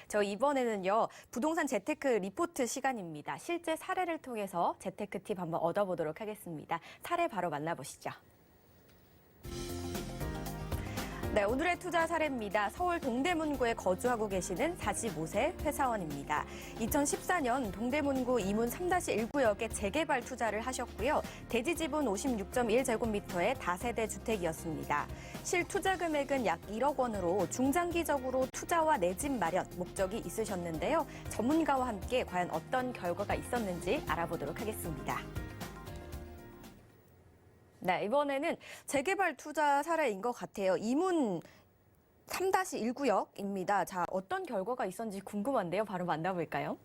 저 이번에는요, 부동산 재테크 리포트 시간입니다. 실제 사례를 통해서 재테크 팁 한번 얻어보도록 하겠습니다. 사례 바로 만나보시죠. 네, 오늘의 투자 사례입니다. 서울 동대문구에 거주하고 계시는 45세 회사원입니다. 2014년 동대문구 이문 3-1구역에 재개발 투자를 하셨고요. 대지 지분 56.1제곱미터의 다세대 주택이었습니다. 실투자 금액은 약 1억 원으로 중장기적으로 투자와 내 집 마련 목적이 있으셨는데요. 전문가와 함께 과연 어떤 결과가 있었는지 알아보도록 하겠습니다. 네, 이번에는 재개발 투자 사례인 것 같아요. 이문 3-1구역입니다. 자, 어떤 결과가 있었는지 궁금한데요. 바로 만나볼까요?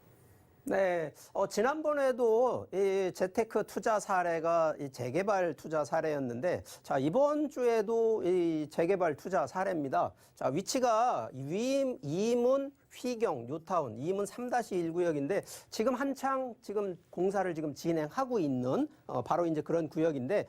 네, 지난번에도 이 재테크 투자 사례가 이 재개발 투자 사례였는데, 자, 이번 주에도 이 재개발 투자 사례입니다. 자, 위치가 이문, 휘경, 뉴타운, 이문 3-1구역인데, 지금 한창 공사를 진행하고 있는, 바로 이제 그런 구역인데,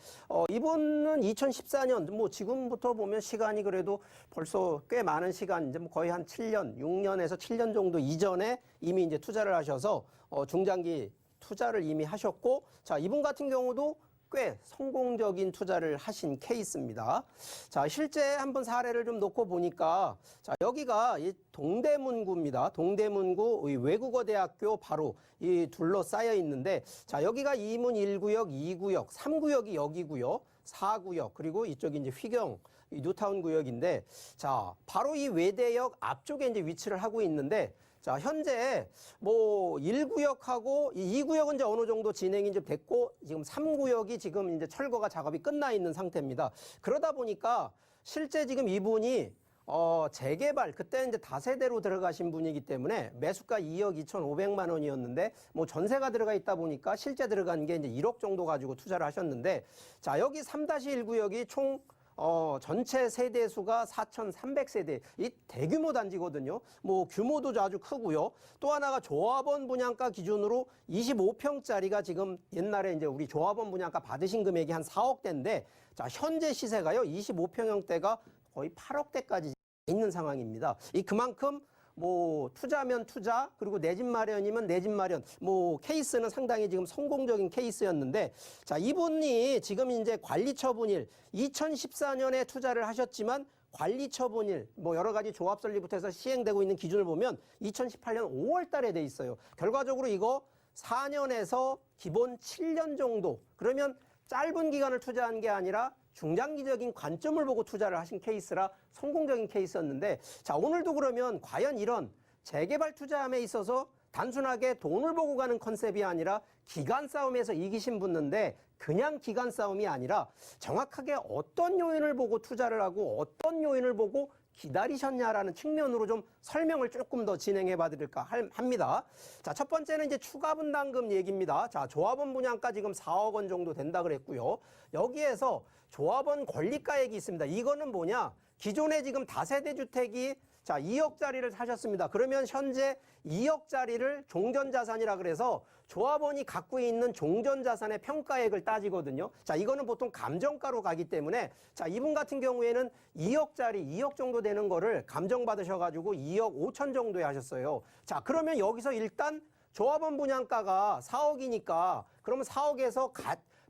이분은 2014년, 뭐 지금부터 보면 시간이 그래도 벌써 꽤 많은 시간, 이제 뭐 거의 한 7년, 6년에서 7년 정도 이전에 이미 이제 투자를 하셔서, 중장기 투자를 이미 하셨고, 자, 이분 같은 경우도 꽤 성공적인 투자를 하신 케이스입니다. 자, 실제 한번 사례를 좀 놓고 보니까, 자, 여기가 이 동대문구입니다. 동대문구 외국어대학교 바로 이 둘러싸여 있는데, 자, 여기가 이문 1구역, 2구역, 3구역이 여기고요. 4구역, 그리고 이쪽이 이제 휘경, 뉴타운 구역인데, 자, 바로 이 외대역 앞쪽에 이제 위치를 하고 있는데, 자, 현재 뭐 1구역하고 2구역은 이제 어느 정도 진행이 이제 됐고, 지금 3구역이 지금 이제 철거가 작업이 끝나 있는 상태입니다. 그러다 보니까 실제 지금 이분이 재개발, 그때 이제 다세대로 들어가신 분이기 때문에 매수가 2억 2,500만 원이었는데, 뭐 전세가 들어가 있다 보니까 실제 들어간 게 이제 1억 정도 가지고 투자를 하셨는데, 자, 여기 3-1구역이 총 전체 세대수가 4,300세대. 이 대규모 단지거든요. 뭐 규모도 아주 크고요. 또 하나가 조합원 분양가 기준으로 25평짜리가 지금 옛날에 이제 우리 조합원 분양가 받으신 금액이 한 4억대인데, 자, 현재 시세가요, 25평형대가 거의 8억대까지 있는 상황입니다. 그만큼 뭐 투자면 투자, 그리고 내 집 마련이면 내 집 마련, 뭐 케이스는 상당히 지금 성공적인 케이스였는데, 자, 이분이 지금 이제 관리처분일 2014년에 투자를 하셨지만 관리처분일 뭐 여러 가지 조합 설립부터 해서 시행되고 있는 기준을 보면 2018년 5월 달에 돼 있어요. 결과적으로 이거 4년에서 기본 7년 정도, 그러면 짧은 기간을 투자한 게 아니라 중장기적인 관점을 보고 투자를 하신 케이스라 성공적인 케이스였는데, 자, 오늘도 그러면 과연 이런 재개발 투자함에 있어서 단순하게 돈을 보고 가는 컨셉이 아니라 기간 싸움에서 이기신 분인데, 그냥 기간 싸움이 아니라 정확하게 어떤 요인을 보고 투자를 하고 어떤 요인을 보고 기다리셨냐라는 측면으로 좀 설명을 조금 더 진행해 봐드릴까 합니다. 자, 첫 번째는 이제 추가 분담금 얘기입니다. 자, 조합원 분양가 지금 4억 원 정도 된다 그랬고요. 여기에서 조합원 권리가액이 있습니다. 이거는 뭐냐? 기존에 지금 다세대 주택이 자 2억짜리를 사셨습니다. 그러면 현재 2억짜리를 종전자산이라 그래서 조합원이 갖고 있는 종전자산의 평가액을 따지거든요. 자, 이거는 보통 감정가로 가기 때문에, 자, 이분 같은 경우에는 2억짜리 2억 정도 되는 거를 감정받으셔가지고 2억 5천 정도에 하셨어요. 자, 그러면 여기서 일단 조합원 분양가가 4억이니까 그러면 4억에서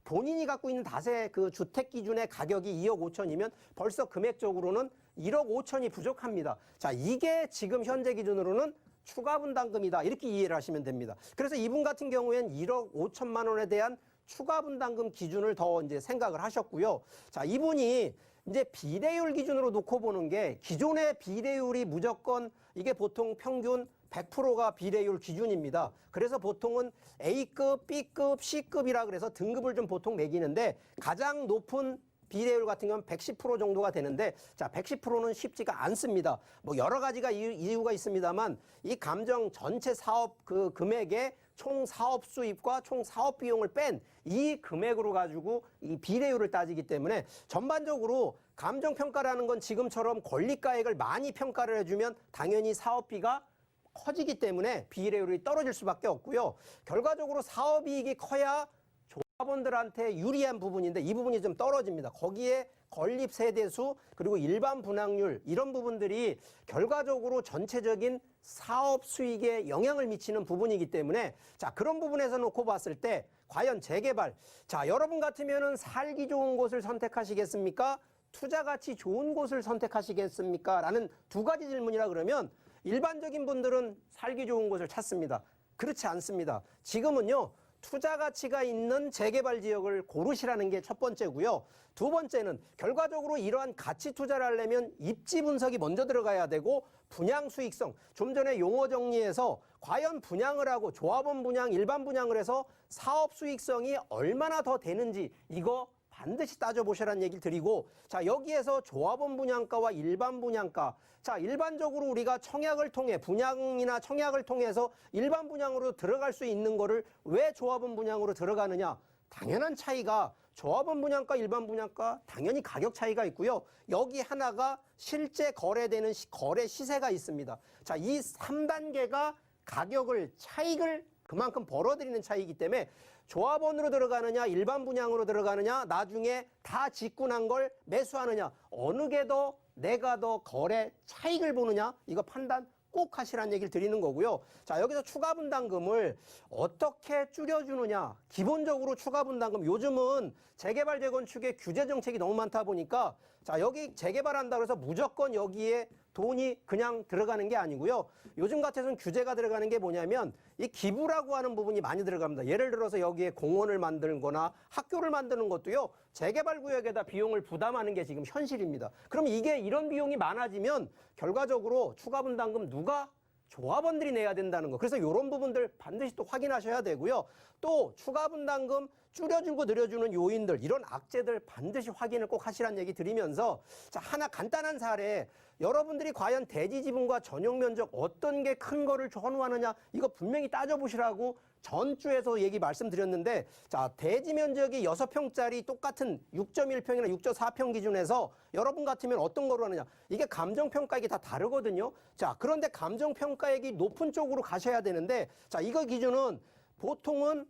본인이 갖고 있는 다세 그 주택 기준의 가격이 2억 5천이면 벌써 금액적으로는 1억 5천이 부족합니다. 자, 이게 지금 현재 기준으로는 추가 분담금이다, 이렇게 이해를 하시면 됩니다. 그래서 이분 같은 경우에는 1억 5천만 원에 대한 추가 분담금 기준을 더 이제 생각을 하셨고요. 자, 이분이 이제 비례율 기준으로 놓고 보는 게, 기존의 비례율이 무조건 이게 보통 평균 100%가 비례율 기준입니다. 그래서 보통은 A급, B급, C급이라 그래서 등급을 좀 보통 매기는데, 가장 높은 비례율 같은 경우는 110% 정도가 되는데, 자, 110%는 쉽지가 않습니다. 뭐 여러 가지가 이유가 있습니다만, 이 감정 전체 사업 그 금액의 총 사업 수입과 총 사업 비용을 뺀 이 금액으로 가지고 이 비례율을 따지기 때문에, 전반적으로 감정평가라는 건 지금처럼 권리가액을 많이 평가를 해주면 당연히 사업비가 커지기 때문에 비례율이 떨어질 수밖에 없고요. 결과적으로 사업이익이 커야 조합원들한테 유리한 부분인데 이 부분이 좀 떨어집니다. 거기에 건립 세대수 그리고 일반 분양률 이런 부분들이 결과적으로 전체적인 사업 수익에 영향을 미치는 부분이기 때문에 자, 그런 부분에서 놓고 봤을 때 과연 재개발, 자, 여러분 같으면은 살기 좋은 곳을 선택하시겠습니까? 투자 가치 좋은 곳을 선택하시겠습니까? 라는 두 가지 질문이라 그러면 일반적인 분들은 살기 좋은 곳을 찾습니다. 그렇지 않습니다. 지금은요, 투자 가치가 있는 재개발 지역을 고르시라는 게 첫 번째고요. 두 번째는 결과적으로 이러한 가치 투자를 하려면 입지 분석이 먼저 들어가야 되고 분양 수익성, 좀 전에 용어 정리해서 과연 분양을 하고 조합원 분양, 일반 분양을 해서 사업 수익성이 얼마나 더 되는지 이거 반드시 따져보시라는 얘기를 드리고, 자, 여기에서 조합원 분양가와 일반 분양가, 자, 일반적으로 우리가 청약을 통해 분양이나 청약을 통해서 일반 분양으로 들어갈 수 있는 거를 왜 조합원 분양으로 들어가느냐? 당연한 차이가 조합원 분양가, 일반 분양가 당연히 가격 차이가 있고요. 여기 하나가 실제 거래되는 거래 시세가 있습니다. 자, 이 3단계가 가격을 차익을 그만큼 벌어들이는 차이기 때문에 조합원으로 들어가느냐 일반 분양으로 들어가느냐 나중에 다 짓고 난 걸 매수하느냐 어느 게 더 내가 더 거래 차익을 보느냐 이거 판단 꼭 하시라는 얘기를 드리는 거고요. 자, 여기서 추가 분담금을 어떻게 줄여주느냐. 기본적으로 추가 분담금 요즘은 재개발 재건축의 규제 정책이 너무 많다 보니까 자, 여기 재개발한다고 해서 무조건 여기에 돈이 그냥 들어가는 게 아니고요. 요즘 같아서는 규제가 들어가는 게 뭐냐면 이 기부라고 하는 부분이 많이 들어갑니다. 예를 들어서 여기에 공원을 만들거나 학교를 만드는 것도요. 재개발 구역에다 비용을 부담하는 게 지금 현실입니다. 그럼 이게 이런 비용이 많아지면 결과적으로 추가 분담금 누가? 조합원들이 내야 된다는 거. 그래서 이런 부분들 반드시 또 확인하셔야 되고요. 또 추가 분담금 줄여주고 늘려주는 요인들 이런 악재들 반드시 확인을 꼭 하시라는 얘기 드리면서 자, 하나 간단한 사례 여러분들이 과연 대지 지분과 전용 면적 어떤 게 큰 거를 선호하느냐 이거 분명히 따져보시라고 전주에서 얘기 말씀드렸는데 자, 대지 면적이 6평짜리 똑같은 6.1평이나 6.4평 기준에서 여러분 같으면 어떤 거로 하느냐 이게 감정평가액이 다 다르거든요. 자, 그런데 감정평가액이 높은 쪽으로 가셔야 되는데 자, 이거 기준은 보통은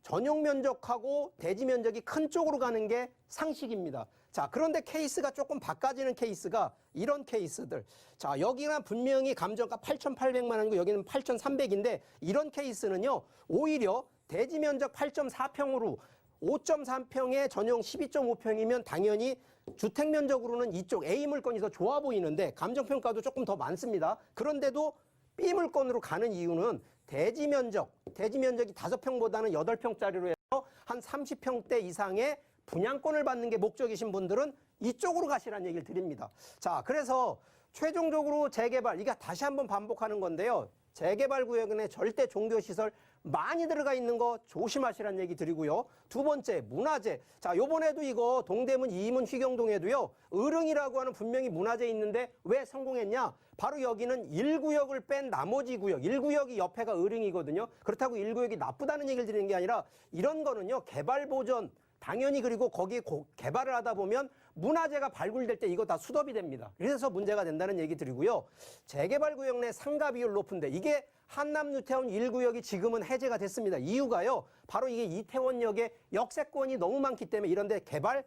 전용 면적하고 대지 면적이 큰 쪽으로 가는 게 상식입니다. 자, 그런데 케이스가 조금 바꿔지는 케이스가 이런 케이스들. 자, 여기는 분명히 감정가 8,800만 원이고 여기는 8,300인데 이런 케이스는요. 오히려 대지 면적 8.4평으로 5.3평에 전용 12.5평이면 당연히 주택 면적으로는 이쪽 A 물건이 더 좋아 보이는데 감정평가도 조금 더 많습니다. 그런데도 B 물건으로 가는 이유는 대지 면적이 5평보다는 8평짜리로 해서 한 30평대 이상의 분양권을 받는 게 목적이신 분들은 이쪽으로 가시라는 얘기를 드립니다. 자, 그래서 최종적으로 재개발, 이게 다시 한번 반복하는 건데요. 재개발 구역에 절대 종교시설 많이 들어가 있는 거 조심하시라는 얘기 드리고요. 두 번째, 문화재. 자, 요번에도 이거 동대문, 이문, 휘경동에도요. 의릉이라고 하는 분명히 문화재 있는데 왜 성공했냐? 바로 여기는 1구역을 뺀 나머지 구역, 1구역이 옆에가 의릉이거든요. 그렇다고 1구역이 나쁘다는 얘기를 드리는 게 아니라 이런 거는요. 개발 보전, 당연히 그리고 거기에 개발을 하다 보면 문화재가 발굴될 때 이거 다 수dob이 됩니다. 그래서 문제가 된다는 얘기 드리고요. 재개발 구역 내 상가 비율 높은데 이게 한남 뉴타운 1구역이 지금은 해제가 됐습니다. 이유가요. 바로 이게 이태원역에 역세권이 너무 많기 때문에 이런데 개발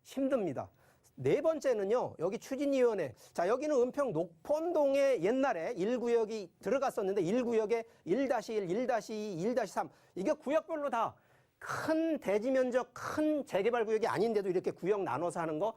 힘듭니다. 네 번째는요. 여기 추진위원회. 자, 여기는 은평 녹폰동에 옛날에 1구역이 들어갔었는데 1구역에 1-1, 1-2, 1-3 이게 구역별로 다 큰 대지 면적, 큰 재개발 구역이 아닌데도 이렇게 구역 나눠서 하는 거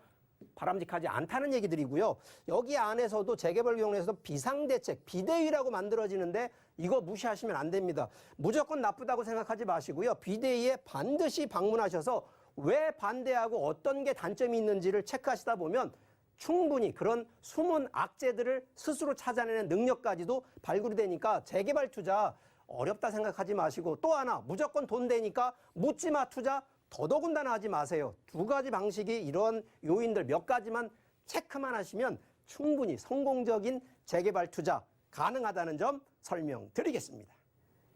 바람직하지 않다는 얘기들이고요. 여기 안에서도 재개발 구역 내에서도 비상대책, 비대위라고 만들어지는데 이거 무시하시면 안 됩니다. 무조건 나쁘다고 생각하지 마시고요. 비대위에 반드시 방문하셔서 왜 반대하고 어떤 게 단점이 있는지를 체크하시다 보면 충분히 그런 숨은 악재들을 스스로 찾아내는 능력까지도 발굴이 되니까 재개발 투자 어렵다 생각하지 마시고 또 하나 무조건 돈 되니까 묻지마 투자 더더군다나 하지 마세요. 두 가지 방식이 이런 요인들 몇 가지만 체크만 하시면 충분히 성공적인 재개발 투자 가능하다는 점 설명드리겠습니다.